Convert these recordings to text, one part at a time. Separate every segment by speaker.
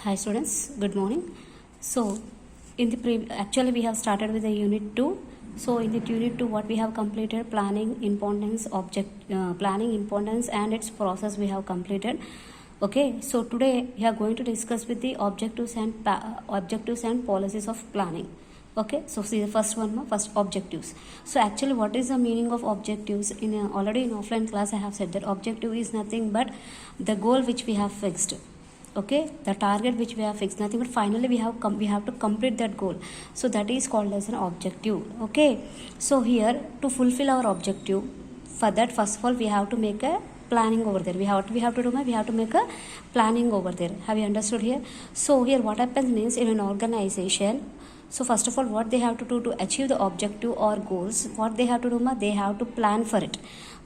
Speaker 1: Hi students, good morning. So in the actually we have started with the unit 2. So in the unit 2 what we have completed, planning importance and its process we have completed. Okay, so today we are going to discuss with the objectives and policies of planning. Okay, so see the first one, first objectives. So actually what is the meaning of objectives? Already in offline class I have said that objective is nothing but the goal which we have fixed. Okay, the target which we have fixed, nothing but finally we have to complete that goal, so that is called as an objective. Okay, so here to fulfill our objective, for that first of all we have to make a planning over there. We have to make a planning over there. Have you understood here? So here what happens means, in an organization, so first of all what they have to do to achieve the objective or goals, what they have to do, they have to plan for it.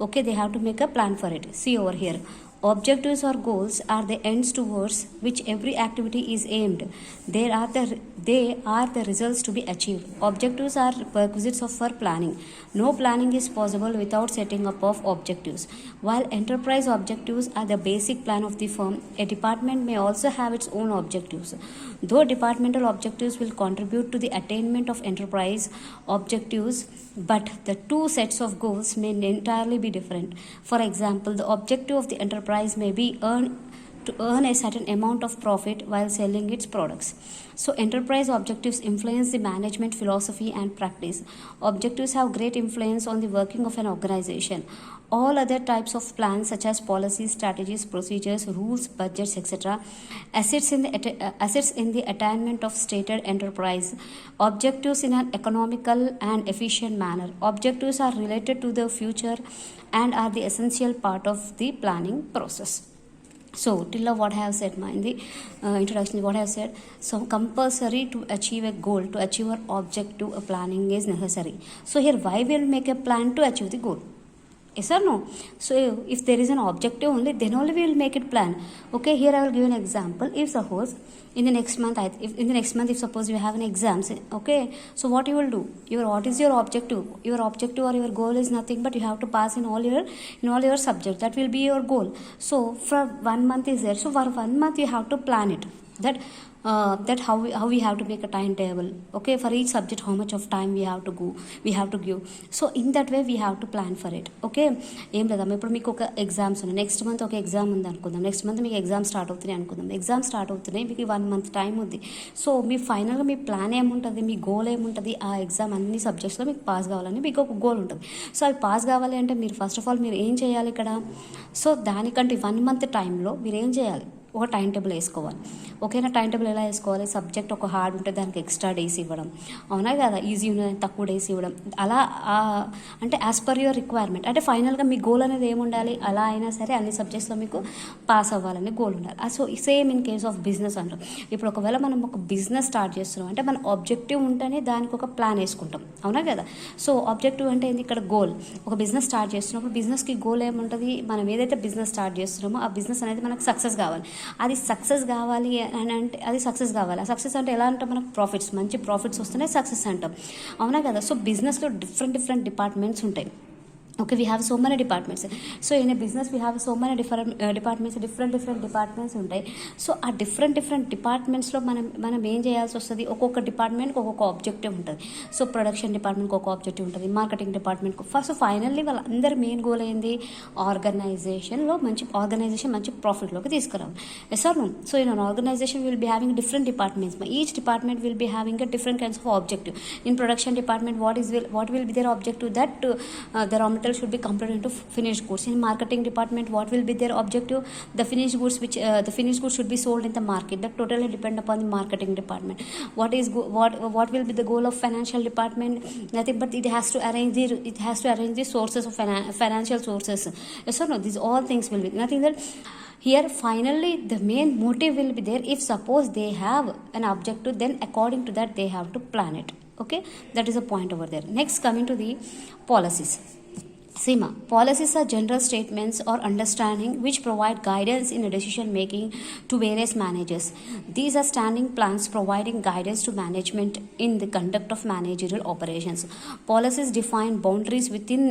Speaker 1: Okay, they have to make a plan for it. See over here, objectives or goals are the ends towards which every activity is aimed. They are the results to be achieved. Objectives are prerequisites for planning. No planning is possible without setting up of objectives. While enterprise objectives are the basic plan of the firm, a department may also have its own objectives. Though departmental objectives will contribute to the attainment of enterprise objectives, but the two sets of goals may entirely be different. For example, the objective of the enterprise may be to earn a certain amount of profit while selling its products. So enterprise objectives influence the management philosophy and practice. Objectives have great influence on the working of an organization. All other types of plans such as policies, strategies, procedures, rules, budgets, etc. assets in the attainment of stated enterprise objectives in an economical and efficient manner. Objectives are related to the future and are the essential part of the planning process. So till now what I have said in the introduction, what I have said, so compulsory to achieve a goal, to achieve our objective, a planning is necessary. So here why we will make a plan to achieve the goal? Yes or no? So if there is an objective only, then only we will make it plan. Okay, here I will give an example. If suppose in the next month, if suppose you have an exam, okay, so what you will do? What is your objective? Your objective or your goal is nothing but you have to pass in all your subjects. That will be your goal. So for 1 month is there. So for 1 month you have to plan it. That how we have to make a timetable. Okay, for each subject how much of time we have to give. So in that way we have to plan for it. Okay, ఏం లేదమ్మా, ఇప్పుడు మీకు ఒక exams ఉన్నాయి, next month ఒక exam ఉంది అనుకుందాం, next month మీకు ఎగ్జామ్ స్టార్ట్ అవుతున్నాయి, మీకు 1 month టైం ఉంది. సో మీ ఫైనల్గా మీ ప్లాన్ ఏముంటుంది, మీ గోల్ ఏముంటుంది, ఆ ఎగ్జామ్ అన్ని సబ్జెక్ట్స్లో మీకు పాస్ కావాలని మీకు ఒక గోల్ ఉంటుంది. సో అవి పాస్ కావాలి అంటే మీరు ఫస్ట్ ఆఫ్ ఆల్ మీరు ఏం చేయాలి ఇక్కడ? సో దానికంటే 1 month టైంలో మీరు ఏం చేయాలి? ఒక టైం టేబుల్ వేసుకోవాలి. ఓకేనా? టైం టేబుల్ ఎలా వేసుకోవాలి? సబ్జెక్ట్ ఒక హార్డ్ ఉంటే దానికి ఎక్స్ట్రా డేస్ ఇవ్వడం, అవునా కదా, ఈజీ ఉన్నది తక్కువ డేస్ ఇవ్వడం, అలా అంటే యాజ్ పర్ యువర్ రిక్వైర్మెంట్. అంటే ఫైనల్గా మీ గోల్ అనేది ఏముండాలి? అలా అయినా సరే అన్ని సబ్జెక్ట్స్లో మీకు పాస్ అవ్వాలని గోల్ ఉండాలి. So same in case of business అంటాం. ఇప్పుడు ఒకవేళ మనం ఒక బిజినెస్ స్టార్ట్ చేస్తున్నాం అంటే మన ఆబ్జెక్టివ్ ఉంటేనే దానికి ఒక ప్లాన్ వేసుకుంటాం, అవునా కదా. సో ఆబ్జెక్టివ్ అంటే ఏంది? ఇక్కడ గోల్. ఒక బిజినెస్ స్టార్ట్ చేస్తున్నప్పుడు బిజినెస్కి గోల్ ఏముంటుంది? మనం ఏదైతే బిజినెస్ స్టార్ట్ చేస్తున్నామో ఆ బిజినెస్ అనేది మనకు సక్సెస్ కావాలి. అది సక్సెస్ కావాలి అని అంటే ఆ సక్సెస్ అంటే ఎలా అంటే మనకు మంచి ప్రాఫిట్స్ వస్తేనే సక్సెస్ అంటాం, అవునా కదా. సో బిజినెస్లో డిఫరెంట్ డిపార్ట్మెంట్స్ ఉంటాయి. Okay, we have so many departments. So in a business we have so many different departments, different departments ఉంటాయి. సో ఆ డిఫరెంట్ డిపార్ట్మెంట్స్లో మనం ఏం చేయాల్సి వస్తుంది? ఒక్కొక్క డిపార్ట్మెంట్కి ఒక్కొక్క ఆబ్జెక్టివ్ ఉంటుంది. సో ప్రొడక్షన్ డిపార్ట్మెంట్కి ఒక ఆబ్జెక్టివ్ ఉంటుంది, మార్కెటింగ్ డిపార్ట్మెంట్కి ఫస్ట్. ఫైనల్లీ వాళ్ళందరి మెయిన్ గోల్ ఏంది? ఆర్గనైజేషన్ మంచి ప్రాఫిట్లోకి తీసుకురావాలి. Yes or no? So in an organisation will be having different departments. Each department will be having a different kinds of objective. In production department what will be their objective? That the raw material should be converted into finished goods. In marketing department what will be their objective? The finished goods should be sold in the market. That totally depend upon the marketing department. What will be the goal of financial department? Nothing but it has to arrange the sources of financial sources. Yes or no? These all things will be nothing that here finally the main motive will be there. If suppose they have an objective, then according to that they have to plan it. Okay, that is a point over there. Next, coming to the policies. SEMA. Policies are general statements or understanding which provide guidance in a decision making to various managers. These are standing plans providing guidance to management in the conduct of managerial operations. Policies define boundaries within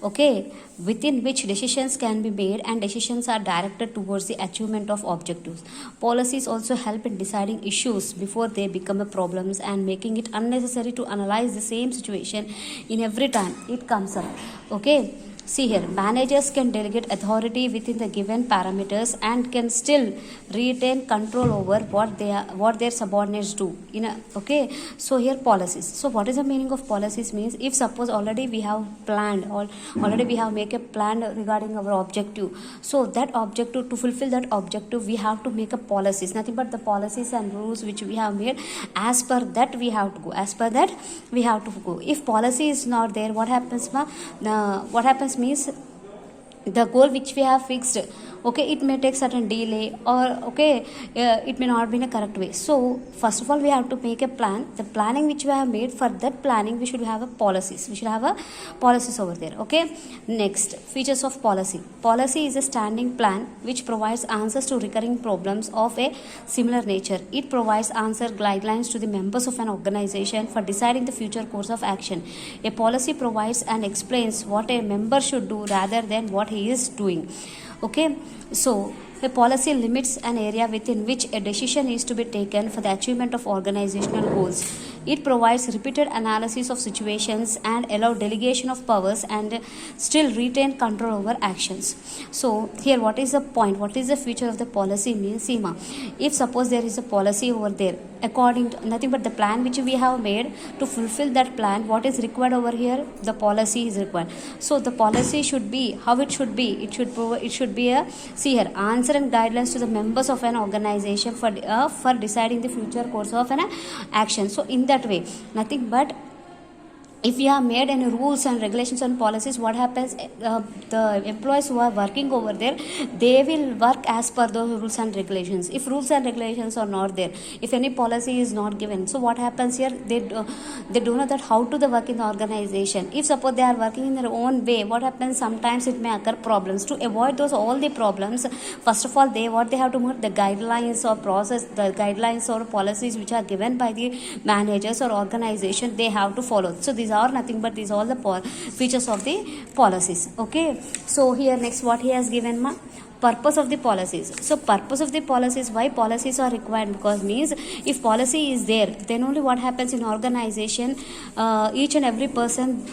Speaker 1: okay, within which decisions can be made, and decisions are directed towards the achievement of objectives. Policies also help in deciding issues before they become a problems and making it unnecessary to analyze the same situation in every time it comes up. Okay, see here, managers can delegate authority within the given parameters and can still retain control over what their subordinates do. Okay, so here policies. So what is the meaning of policies? Means if suppose already we have planned or already we have make a plan regarding our objective. So that objective, to fulfill that objective, we have to make a policies. Nothing but the policies and rules which we have made. As per that we have to go. As per that we have to go. If policy is not there, what happens? What happens means the goal which we have fixed, okay, it may take certain delay, or okay, it may not be in a correct way. So first of all we have to make a plan. The planning which we have made, for that planning we should have a policies. We should have a policies over there. Okay, next, features of policy. Policy is a standing plan which provides answers to recurring problems of a similar nature. It provides answer guidelines to the members of an organization for deciding the future course of action. A policy provides and explains what a member should do rather than what he is doing. Okay, so a policy limits an area within which a decision is to be taken for the achievement of organizational goals. It provides repeated analysis of situations and allow delegation of powers and still retain control over actions. So here what is the point? What is the feature of the policy means? Seema, if suppose there is a policy over there, according to nothing but the plan which we have made, to fulfill that plan, what is required over here? The policy is required. So the policy should be how it should be. It should be a, see here, answer and guidelines to the members of an organization for deciding the future course of an action. So in that way, nothing but if you have made any rules and regulations and policies, what happens? The employees who are working over there, they will work as per those rules and regulations. If rules and regulations are not there, if any policy is not given, so what happens here? They do know that how to the work in the organization. If suppose they are working in their own way, what happens? Sometimes it may occur problems. To avoid those all the problems, first of all, they have to move the guidelines or process, the guidelines or policies which are given by the managers or organization, they have to follow. So these are nothing but these all the features of the policies. Okay, so here next what he has given, purpose of the policies. So purpose of the policies, why policies are required? Because means if policy is there, then only what happens in organization, each and every person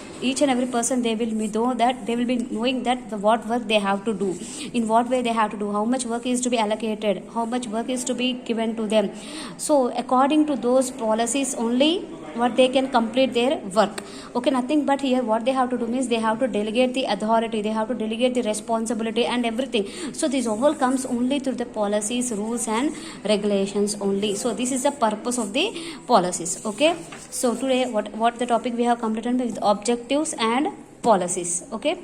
Speaker 1: they will be knowing that what work they have to do, in what way they have to do, how much work is to be allocated, how much work is to be given to them. So according to those policies only what they can complete their work. Okay, nothing but here what they have to do means they have to delegate the authority, they have to delegate the responsibility and everything. So this all comes only through the policies, rules and regulations only. So this is the purpose of the policies. Okay, so today what the topic we have completed with objectives and policies. Okay.